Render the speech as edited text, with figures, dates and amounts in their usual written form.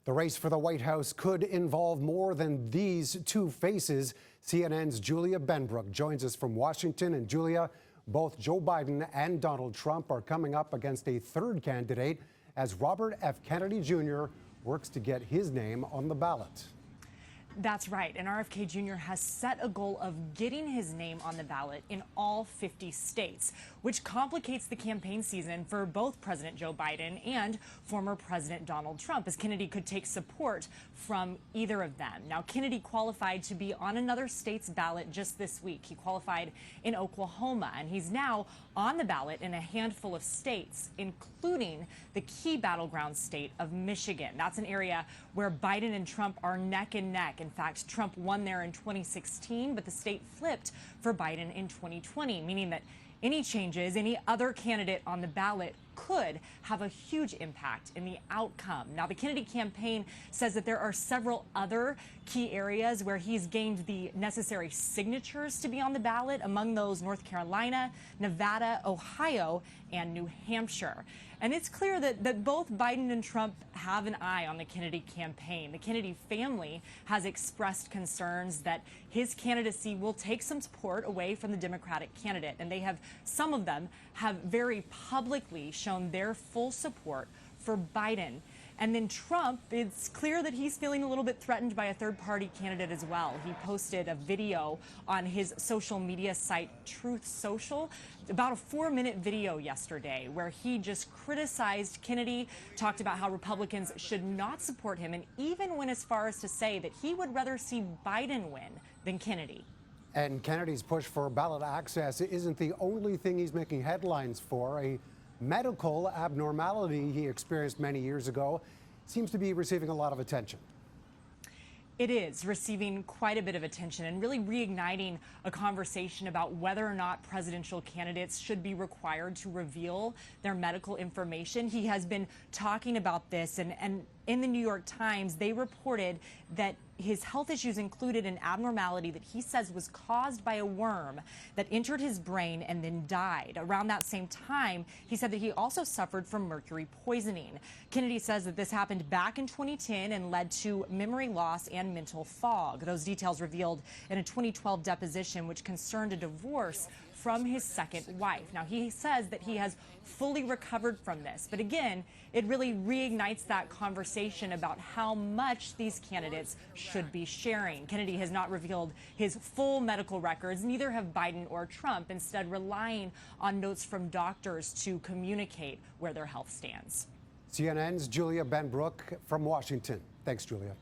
The race for the White House could involve more than these two faces. CNN's Julia Benbrook joins us from Washington. And Julia, both Joe Biden and Donald Trump are coming up against a third candidate as Robert F. Kennedy Jr. works to get his name on the ballot. That's right. And RFK Jr. has set a goal of getting his name on the ballot in all 50 states, which complicates the campaign season for both President Joe Biden and former President Donald Trump, as Kennedy could take support from either of them. Now, Kennedy qualified to be on another state's ballot just this week. He qualified in Oklahoma, and he's now on the ballot in a handful of states, including the key battleground state of Michigan. That's an area where Biden and Trump are neck and neck. In fact, Trump won there in 2016, but the state flipped for Biden in 2020, meaning that any changes, any other candidate on the ballot could have a huge impact in the outcome. Now, the Kennedy campaign says that there are several other key areas where he's gained the necessary signatures to be on the ballot, among those North Carolina, Nevada, Ohio, and New Hampshire. And it's clear that both Biden and Trump have an eye on the Kennedy campaign. The Kennedy family has expressed concerns that his candidacy will take some support away from the Democratic candidate. And some of them have very publicly shown their full support for Biden. And then Trump, it's clear that he's feeling a little bit threatened by a third-party candidate as well. He posted a video on his social media site, Truth Social, about a 4-minute video yesterday where he just criticized Kennedy, talked about how Republicans should not support him, and even went as far as to say that he would rather see Biden win than Kennedy. And Kennedy's push for ballot access isn't the only thing he's making headlines for. A medical abnormality he experienced many years ago seems to be receiving a lot of attention. It is receiving quite a bit of attention and really reigniting a conversation about whether or not presidential candidates should be required to reveal their medical information. He has been talking about this, and in the New York Times, they reported that his health issues included an abnormality that he says was caused by a worm that entered his brain and then died. Around that same time, he said that he also suffered from mercury poisoning. Kennedy says that this happened back in 2010 and led to memory loss and mental fog. Those details revealed in a 2012 deposition, which concerned a divorce from his second wife. Now, he says that he has fully recovered from this. But again, it really reignites that conversation about how much these candidates should be sharing. Kennedy has not revealed his full medical records, neither have Biden or Trump, instead relying on notes from doctors to communicate where their health stands. CNN's Julia Benbrook from Washington. Thanks, Julia.